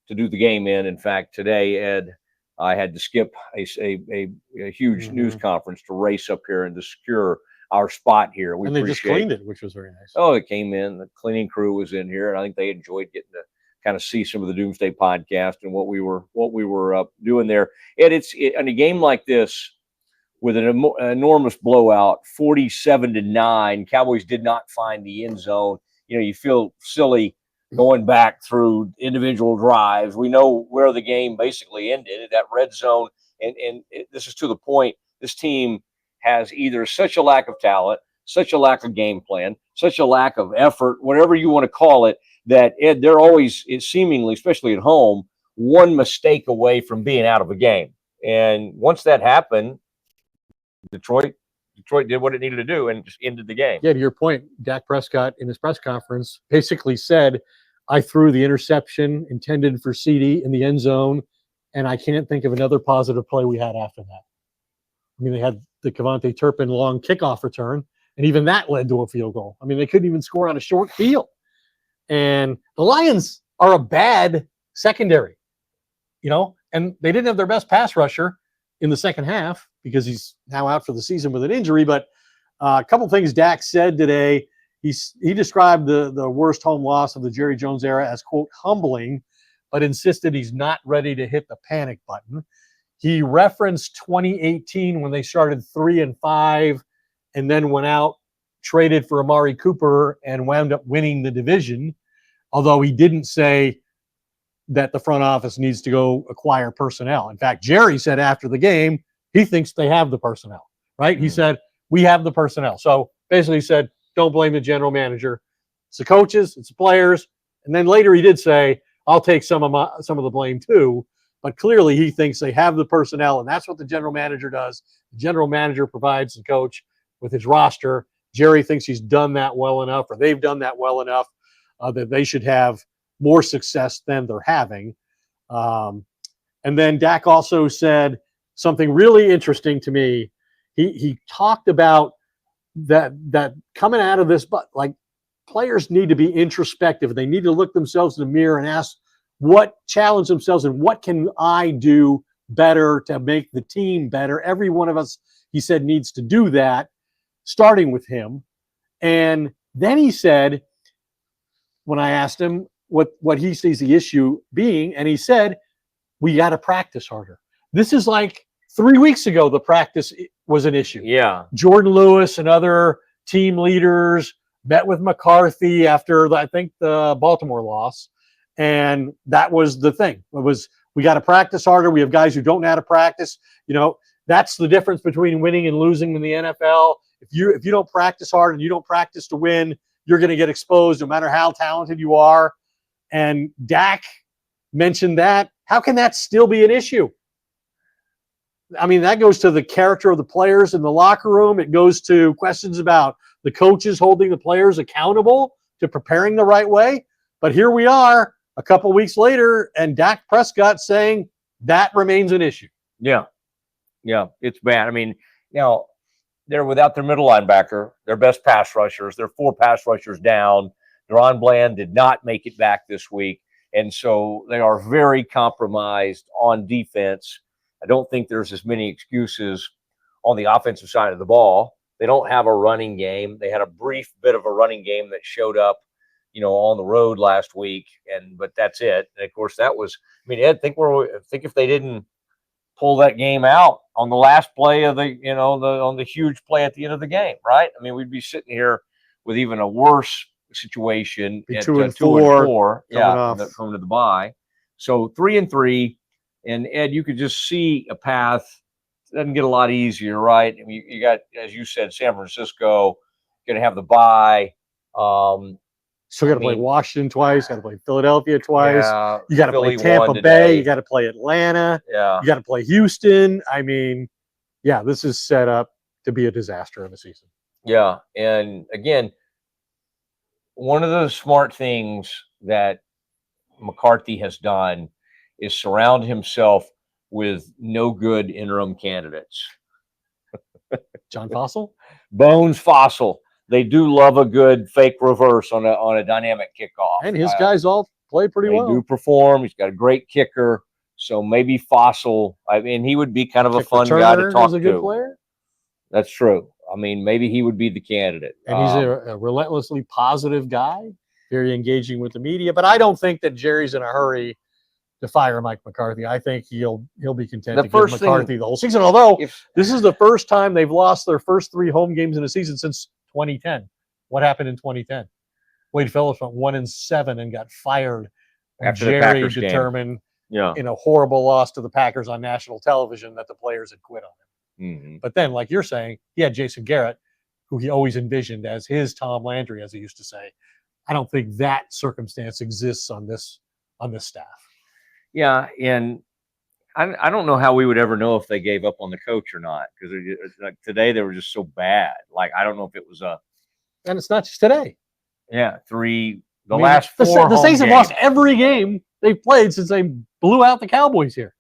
[SPEAKER 2] to do the game in. In fact, today, Ed, I had to skip a huge news conference to race up here and to secure our spot here.
[SPEAKER 3] And they just cleaned it, which was very nice.
[SPEAKER 2] Oh, it came in. The cleaning crew was in here, and I think they enjoyed getting to kind of see some of the Doomsday podcast and what we were doing there. And in a game like this, with an enormous blowout, 47-9, Cowboys did not find the end zone. You feel silly going back through individual drives. We know where the game basically ended, at that red zone. And this is to the point. This team has either such a lack of talent, such a lack of game plan, such a lack of effort, whatever you want to call it, that Ed, they're always, seemingly, especially at home, one mistake away from being out of a game. And once that happened, Detroit did what it needed to do and just ended the game.
[SPEAKER 3] Yeah, to your point, Dak Prescott in his press conference basically said, I threw the interception intended for CD in the end zone, and I can't think of another positive play we had after that. I mean, they had the Kevontae Turpin long kickoff return, and even that led to a field goal. I mean, they couldn't even score on a short field. And the Lions are a bad secondary, and they didn't have their best pass rusher in the second half because he's now out for the season with an injury. But a couple things Dak said today. He described the worst home loss of the Jerry Jones era as, quote, humbling, but insisted he's not ready to hit the panic button. He referenced 2018 when they started 3-5 and then went out, traded for Amari Cooper, and wound up winning the division, although he didn't say that the front office needs to go acquire personnel. In fact, Jerry said after the game, he thinks they have the personnel, right? He said, we have the personnel. So basically he said, don't blame the general manager. It's the coaches, it's the players. And then later he did say, I'll take some of the blame too. But clearly he thinks they have the personnel, and that's what the general manager does. The general manager provides the coach with his roster. Jerry thinks he's done that well enough, or they've done that well enough, that they should have more success than they're having. And then Dak also said something really interesting to me. He talked about that coming out of this, but like, players need to be introspective. They need to look themselves in the mirror and challenge themselves, and what can I do better to make the team better? Every one of us, he said, needs to do that, starting with him. And then he said, when I asked him, what he sees the issue being, and he said, we got to practice harder. This is like 3 weeks ago, the practice was an issue.
[SPEAKER 2] Yeah.
[SPEAKER 3] Jordan Lewis and other team leaders met with McCarthy after, I think, the Baltimore loss. And that was the thing. It was, we got to practice harder. We have guys who don't know how to practice. You know, that's the difference between winning and losing in the NFL. If you don't practice hard and you don't practice to win, you're going to get exposed no matter how talented you are. And Dak mentioned that. How can that still be an issue? I mean, that goes to the character of the players in the locker room. It goes to questions about the coaches holding the players accountable to preparing the right way. But here we are a couple weeks later, and Dak Prescott saying that remains an issue.
[SPEAKER 2] Yeah. Yeah, it's bad. I mean, now they're without their middle linebacker, their best pass rushers. They're 4 pass rushers down. Deron Bland did not make it back this week. And so they are very compromised on defense. I don't think there's as many excuses on the offensive side of the ball. They don't have a running game. They had a brief bit of a running game that showed up, you know, on the road last week, but that's it. And of course, that was, I mean, Ed, think if they didn't pull that game out on the last play of on the huge play at the end of the game, right? I mean, we'd be sitting here with even a worse situation at 2-4. Yeah, coming to the bye. So 3-3, and Ed, you could just see a path. It doesn't get a lot easier, right? I mean, you got, as you said, San Francisco going to have the bye.
[SPEAKER 3] So you got to play Washington twice, got to play Philadelphia twice.
[SPEAKER 2] Yeah,
[SPEAKER 3] you got to play Tampa Bay. You got to play Atlanta.
[SPEAKER 2] Yeah.
[SPEAKER 3] You got to play Houston. I mean, yeah, this is set up to be a disaster of a season.
[SPEAKER 2] Yeah. And again, one of the smart things that McCarthy has done is surround himself with no good interim candidates.
[SPEAKER 3] John Fossil?
[SPEAKER 2] Bones Fossil. They do love a good fake reverse on a dynamic kickoff.
[SPEAKER 3] And his guys all play pretty well.
[SPEAKER 2] They do perform. He's got a great kicker. So maybe Fossil, I mean, he would be kind of a fun guy to talk to.
[SPEAKER 3] He's a good player.
[SPEAKER 2] That's true. I mean, maybe he would be the candidate.
[SPEAKER 3] And he's a relentlessly positive guy, very engaging with the media. But I don't think that Jerry's in a hurry to fire Mike McCarthy. I think he'll be content to give McCarthy the whole season. Although this is the first time they've lost their first 3 home games in a season since 2010. What happened in 2010? Wade Phillips went 1-7 and got fired
[SPEAKER 2] after
[SPEAKER 3] Jerry
[SPEAKER 2] the Packers
[SPEAKER 3] determined
[SPEAKER 2] game.
[SPEAKER 3] In a horrible loss to the Packers on national television that the players had quit on him.
[SPEAKER 2] Mm-hmm.
[SPEAKER 3] But then, like you're saying, he had Jason Garrett, who he always envisioned as his Tom Landry, as he used to say. I don't think that circumstance exists on this staff.
[SPEAKER 2] Yeah, and I don't know how we would ever know if they gave up on the coach or not, because like today they were just so bad. Like, I don't know if it was
[SPEAKER 3] and it's not just today.
[SPEAKER 2] Yeah, last 4
[SPEAKER 3] the Saints have
[SPEAKER 2] games.
[SPEAKER 3] lost every game they've played since they blew out the Cowboys here.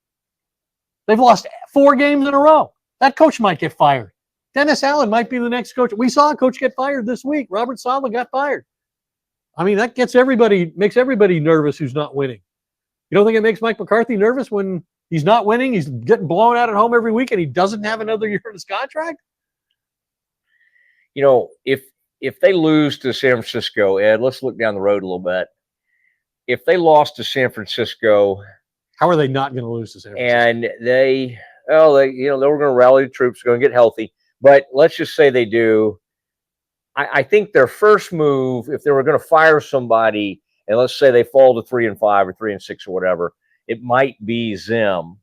[SPEAKER 3] They've lost 4 games in a row. That coach might get fired. Dennis Allen might be the next coach. We saw a coach get fired this week. Robert Saleh got fired. I mean, that makes everybody nervous who's not winning. You don't think it makes Mike McCarthy nervous when he's not winning? He's getting blown out at home every week, and he doesn't have another year in his contract?
[SPEAKER 2] You know, if they lose to San Francisco, Ed, let's look down the road a little bit. If they lost to San Francisco,
[SPEAKER 3] how are they not going to lose to San Francisco?
[SPEAKER 2] And they were going to rally the troops, going to get healthy. But let's just say they do. I think their first move, if they were going to fire somebody, and let's say they fall to 3-5 or 3-6 or whatever, it might be Zim.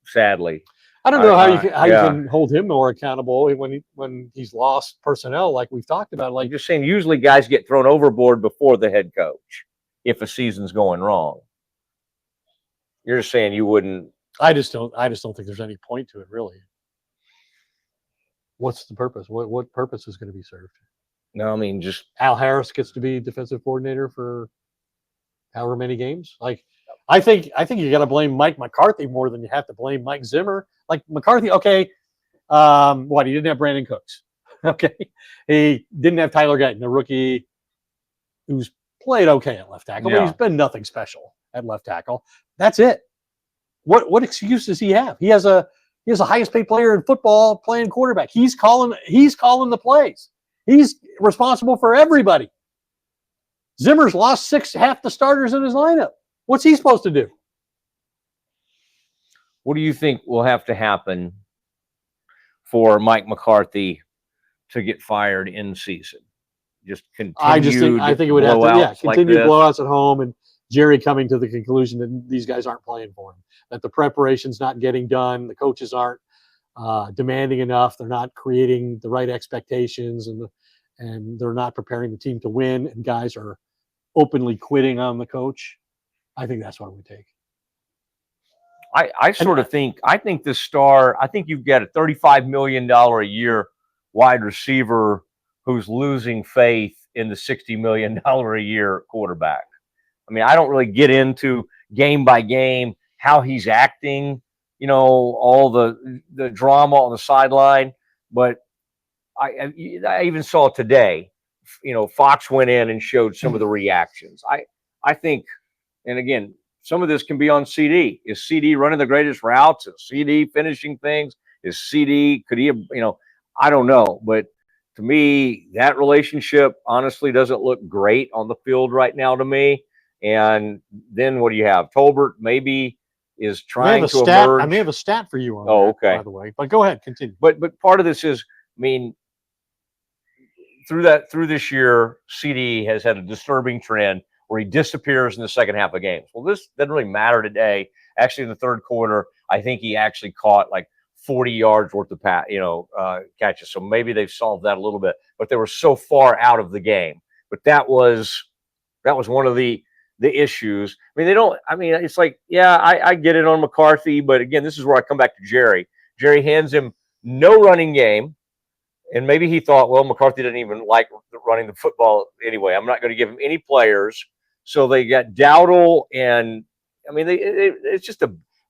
[SPEAKER 2] Sadly,
[SPEAKER 3] I don't know how you can hold him more accountable when he's lost personnel like we've talked about. Like,
[SPEAKER 2] I'm just saying, usually guys get thrown overboard before the head coach if a season's going wrong. You're just saying you wouldn't.
[SPEAKER 3] I just don't think there's any point to it, really. What's the purpose? What purpose is going to be served?
[SPEAKER 2] No, I mean, just
[SPEAKER 3] Al Harris gets to be defensive coordinator for however many games. Like, I think you got to blame Mike McCarthy more than you have to blame Mike Zimmer. Like, McCarthy, okay, he didn't have Brandon Cooks. Okay, he didn't have Tyler Guyton, the rookie who's played okay at left tackle, but he's been nothing special at left tackle. That's it. What excuse does he have? He has the highest paid player in football playing quarterback. He's calling the plays. He's responsible for everybody. Zimmer's lost half the starters in his lineup. What's he supposed to do?
[SPEAKER 2] What do you think will have to happen for Mike McCarthy to get fired in season? Just continue.
[SPEAKER 3] I think it would have to continue
[SPEAKER 2] like
[SPEAKER 3] blowouts at home, and Jerry coming to the conclusion that these guys aren't playing for him, that the preparation's not getting done, the coaches aren't demanding enough, they're not creating the right expectations, and they're not preparing the team to win, and guys are openly quitting on the coach. I think that's what it would take.
[SPEAKER 2] I think this star, I think you've got a $35 million a year wide receiver who's losing faith in the $60 million a year quarterback. I mean, I don't really get into game by game how he's acting, all the drama on the sideline, but I even saw today, Fox went in and showed some of the reactions. I think, and again, some of this can be on CD. Is CD running the greatest routes? Is CD finishing things? Is CD, could he have, I don't know. But to me, that relationship honestly doesn't look great on the field right now to me. And then what do you have? Tolbert maybe is trying to emerge.
[SPEAKER 3] I may have a stat for you on that,
[SPEAKER 2] okay.
[SPEAKER 3] By the way. But go ahead, continue.
[SPEAKER 2] But part of this is, I mean, through this year, CD has had a disturbing trend where he disappears in the second half of games. Well, this doesn't really matter today. Actually, in the third quarter, I think he actually caught like 40 yards worth of catches. So maybe they've solved that a little bit, but they were so far out of the game. But that was one of the issues. I mean, it's like, yeah, I get it on McCarthy, but again, this is where I come back to Jerry. Jerry hands him no running game. And maybe he thought, well, McCarthy didn't even like running the football anyway. I'm not going to give him any players. So they got Dowdle, and I mean, it's just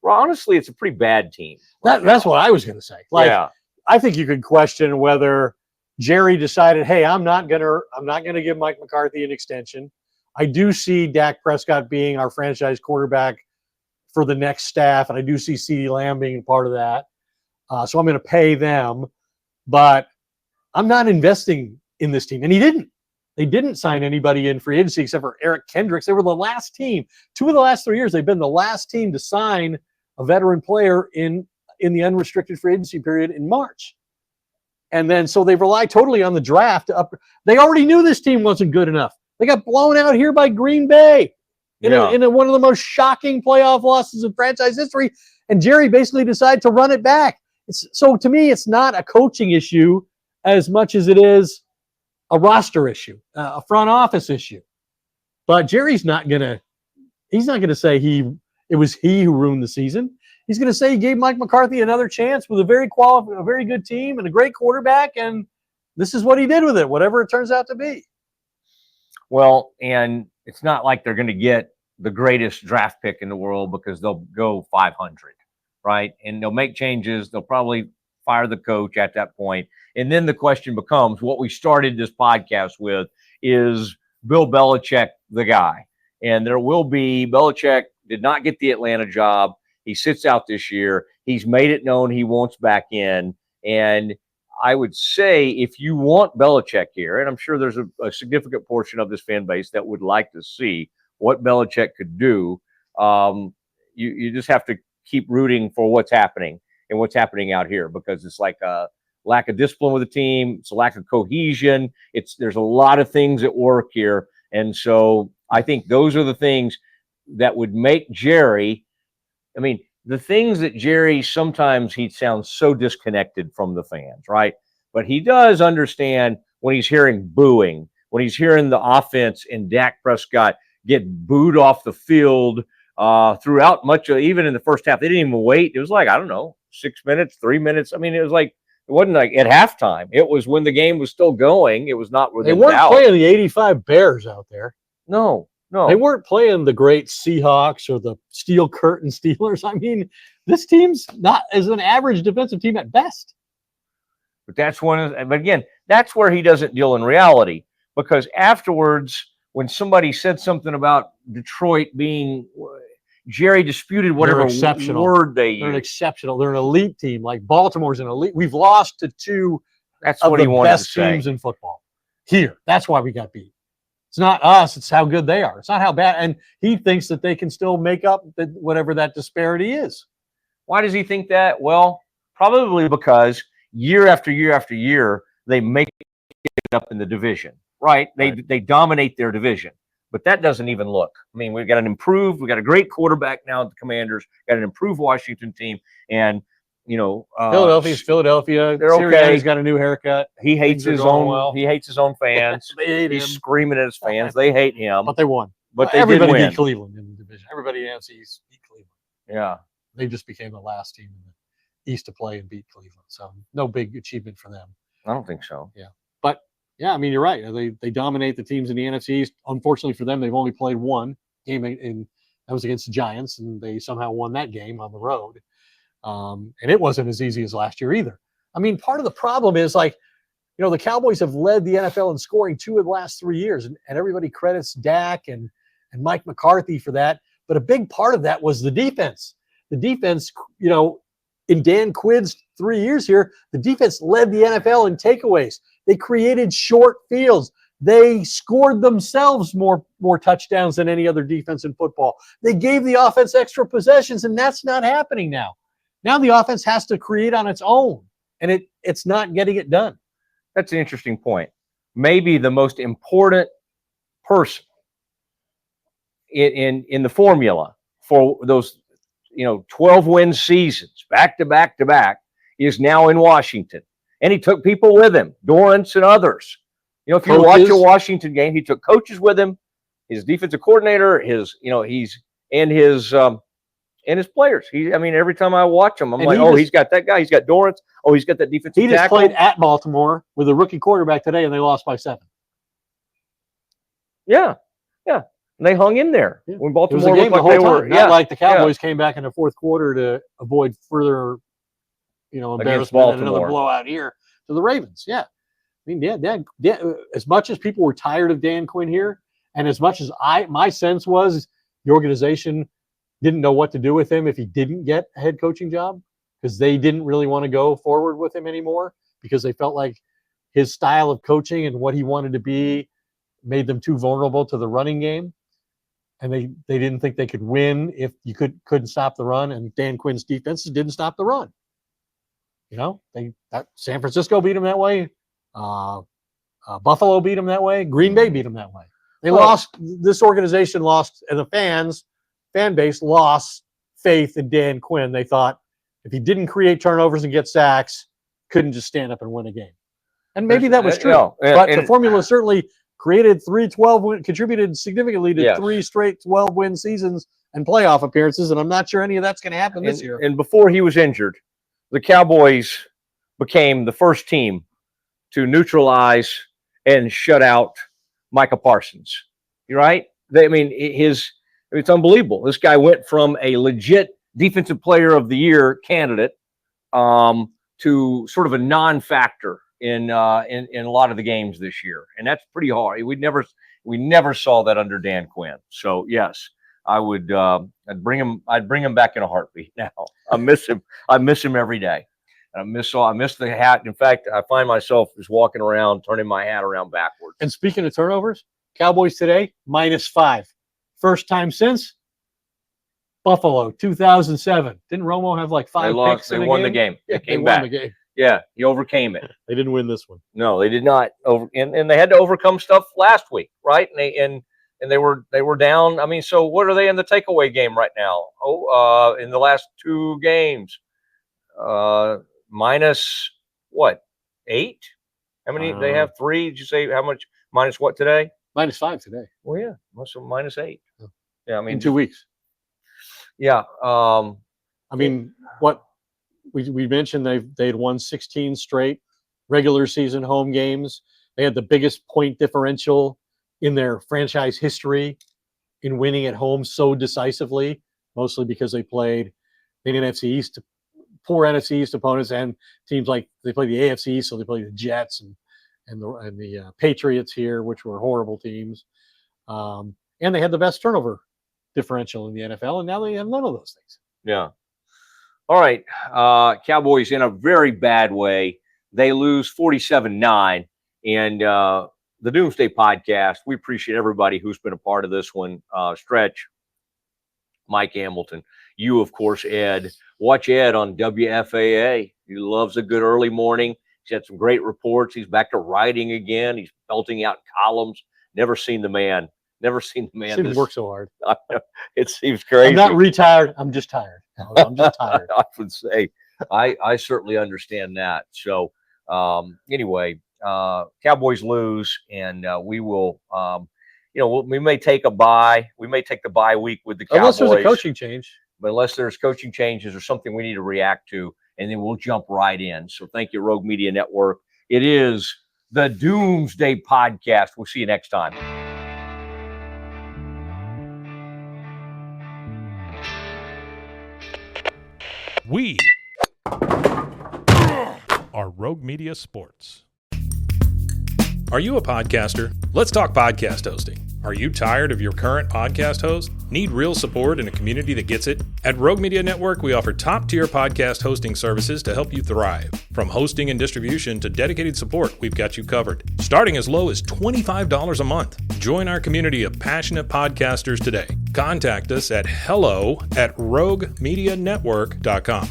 [SPEAKER 2] honestly, it's a pretty bad team.
[SPEAKER 3] That's what I was going to say. I think you could question whether Jerry decided, hey, I'm not gonna give Mike McCarthy an extension. I do see Dak Prescott being our franchise quarterback for the next staff, and I do see CeeDee Lamb being part of that. So I'm going to pay them, but I'm not investing in this team. And they didn't sign anybody in free agency except for Eric Kendricks. They were the last team. 2 of the last 3 years, they've been the last team to sign a veteran player in the unrestricted free agency period in March. And then, so they rely totally on the draft. They already knew this team wasn't good enough. They got blown out here by Green Bay in one of the most shocking playoff losses in franchise history. And Jerry basically decided to run it back. So to me, it's not a coaching issue as much as it is a roster issue, a front office issue. But Jerry's not gonna say it was he who ruined the season. He's gonna say he gave Mike McCarthy another chance with a very good team and a great quarterback, and this is what he did with it, whatever it turns out to be.
[SPEAKER 2] Well, and it's not like they're going to get the greatest draft pick in the world because they'll go 500, right? And they'll make changes. They'll probably fire the coach at that point. And then the question becomes, what we started this podcast with, is Bill Belichick the guy? And Belichick did not get the Atlanta job. He sits out this year. He's made it known he wants back in. And I would say, if you want Belichick here, and I'm sure there's a significant portion of this fan base that would like to see what Belichick could do, you just have to keep rooting for what's happening and what's happening out here, because it's like a lack of discipline with the team. It's a lack of cohesion. There's a lot of things at work here. And so I think those are the things that would make Jerry, I mean, the things that Jerry, sometimes he sounds so disconnected from the fans, right? But he does understand when he's hearing booing, when he's hearing the offense and Dak Prescott get booed off the field throughout even in the first half. They didn't even wait. It was like, I don't know, 6 minutes, 3 minutes. I mean, it wasn't like at halftime. It was when the game was still going. It was not.
[SPEAKER 3] They weren't playing the 85 Bears out there.
[SPEAKER 2] No.
[SPEAKER 3] They weren't playing the great Seahawks or the Steel Curtain Steelers. I mean, this team's not as an average defensive team at best.
[SPEAKER 2] But but again, that's where he doesn't deal in reality, because afterwards, when somebody said something about Detroit being, Jerry disputed whatever word they used.
[SPEAKER 3] They're exceptional. They're an elite team. Like Baltimore's an elite. We've lost to 2
[SPEAKER 2] That's
[SPEAKER 3] of
[SPEAKER 2] what
[SPEAKER 3] the
[SPEAKER 2] he wanted
[SPEAKER 3] best
[SPEAKER 2] to say.
[SPEAKER 3] teams in football here. That's why we got beat. It's not us. It's how good they are. It's not how bad. And he thinks that they can still make up whatever that disparity is.
[SPEAKER 2] Why does he think that? Well, probably because year after year after year, they make it up in the division, right? They dominate their division. But that doesn't even look. I mean, we got a great quarterback now at the Commanders, got an improved Washington team, and
[SPEAKER 3] Philadelphia's Philadelphia.
[SPEAKER 2] They're okay.
[SPEAKER 3] He's got a new haircut.
[SPEAKER 2] He hates his own. He hates his own fans.
[SPEAKER 3] They hate
[SPEAKER 2] He's
[SPEAKER 3] him.
[SPEAKER 2] screaming at his fans. They hate him.
[SPEAKER 3] But they won.
[SPEAKER 2] But they
[SPEAKER 3] everybody
[SPEAKER 2] did win.
[SPEAKER 3] beat Cleveland in the division. Everybody in the NFC East beat Cleveland.
[SPEAKER 2] Yeah,
[SPEAKER 3] they just became the last team in the East to play and beat Cleveland. So no big achievement for them.
[SPEAKER 2] I don't think so.
[SPEAKER 3] Yeah, but yeah, I mean you're right. They dominate the teams in the NFC East. Unfortunately for them, they've only played one game that was against the Giants, and they somehow won that game on the road. And it wasn't as easy as last year either. I mean, part of the problem is the Cowboys have led the NFL in scoring 2 of the last 3 years, and everybody credits Dak and Mike McCarthy for that. But a big part of that was the defense. The defense, in Dan Quinn's 3 years here, the defense led the NFL in takeaways. They created short fields. They scored themselves more touchdowns than any other defense in football. They gave the offense extra possessions, and that's not happening now. Now the offense has to create on its own, and it's not getting it done.
[SPEAKER 2] That's an interesting point. Maybe the most important person in the formula for those 12-win seasons back to back to back is now in Washington, and he took people with him, Dorrance and others. If you watch a Washington game, he took coaches with him, his defensive coordinator, his players. Every time I watch him, I'm like, he's got that guy. He's got Dorrance. Oh, he's got that defensive tackle.
[SPEAKER 3] He just played at Baltimore with a rookie quarterback today, and they lost by 7.
[SPEAKER 2] Yeah. And they hung in there.
[SPEAKER 3] Yeah.
[SPEAKER 2] When Baltimore
[SPEAKER 3] it was a game
[SPEAKER 2] looked
[SPEAKER 3] the
[SPEAKER 2] like
[SPEAKER 3] whole
[SPEAKER 2] they
[SPEAKER 3] time.
[SPEAKER 2] were.
[SPEAKER 3] Not like the Cowboys came back in the fourth quarter to avoid further, embarrassment and another blowout here to the Ravens. Yeah. I mean, Dan, as much as people were tired of Dan Quinn here, and as much as my sense was the organization didn't know what to do with him if he didn't get a head coaching job, because they didn't really want to go forward with him anymore because they felt like his style of coaching and what he wanted to be made them too vulnerable to the running game. And they didn't think they could win if you couldn't stop the run, and Dan Quinn's defenses didn't stop the run. San Francisco beat him that way. Buffalo beat him that way. Green Bay beat him that way. This organization lost, and the fan base lost faith in Dan Quinn. They thought if he didn't create turnovers and get sacks, couldn't just stand up and win a game. And maybe that was true. But the formula certainly created 3 12-win, contributed significantly to 3 straight 12-win seasons and playoff appearances, and I'm not sure any of that's going to happen this year.
[SPEAKER 2] And before he was injured, the Cowboys became the first team to neutralize and shut out Micah Parsons. You're right? It's unbelievable. This guy went from a legit defensive player of the year candidate to sort of a non-factor in a lot of the games this year, and that's pretty hard. We never saw that under Dan Quinn. So yes, I'd bring him back in a heartbeat. Now I miss him every day. I miss the hat. In fact, I find myself just walking around, turning my hat around backwards.
[SPEAKER 3] And speaking of turnovers, Cowboys today -5, first time since Buffalo 2007. Didn't Romo have like 5 picks?
[SPEAKER 2] They won the game.
[SPEAKER 3] Yeah,
[SPEAKER 2] they came back.
[SPEAKER 3] The game.
[SPEAKER 2] Yeah, he overcame it.
[SPEAKER 3] They didn't win this one.
[SPEAKER 2] No, they did not. And they had to overcome stuff last week, right? And they were down. So what are they in the takeaway game right now? In the last 2 games, minus what? 8? How many? They have 3. Did you say how much? Minus what today?
[SPEAKER 3] -5 today.
[SPEAKER 2] Well, yeah, must have minus 8. Yeah,
[SPEAKER 3] in 2 weeks.
[SPEAKER 2] Yeah.
[SPEAKER 3] What we mentioned, they'd won 16 straight regular season home games. They had the biggest point differential in their franchise history in winning at home so decisively, mostly because they played the NFC East, poor NFC East opponents, and teams like they played the AFC East, so they played the Jets and the Patriots here, which were horrible teams. And they had the best turnover differential in the NFL, and now they have none of those things.
[SPEAKER 2] Yeah. All right. Cowboys in a very bad way. They lose 47-9. And, the Doomsday podcast. We appreciate everybody who's been a part of this one. Stretch, Mike Hamilton, you, of course, Ed. Watch Ed on WFAA. He loves a good early morning. He's had some great reports. He's back to writing again. He's belting out columns. Never seen the man.
[SPEAKER 3] Seen him work so hard.
[SPEAKER 2] It seems crazy.
[SPEAKER 3] I'm not retired. I'm just tired. I'm just tired.
[SPEAKER 2] I would say I certainly understand that. So anyway, Cowboys lose, and we will. We may take a bye. We may take the bye week with the Cowboys.
[SPEAKER 3] Unless there's a coaching change.
[SPEAKER 2] But unless there's coaching changes or something we need to react to, and then we'll jump right in. So thank you, Rogue Media Network. It is the Doomsday Podcast. We'll see you next time.
[SPEAKER 1] We are Rogue Media Sports. Are you a podcaster? Let's talk podcast hosting. Are you tired of your current podcast host? Need real support in a community that gets it? At Rogue Media Network, we offer top-tier podcast hosting services to help you thrive. From hosting and distribution to dedicated support, we've got you covered. Starting as low as $25 a month. Join our community of passionate podcasters today. Contact us at hello@roguemedianetwork.com.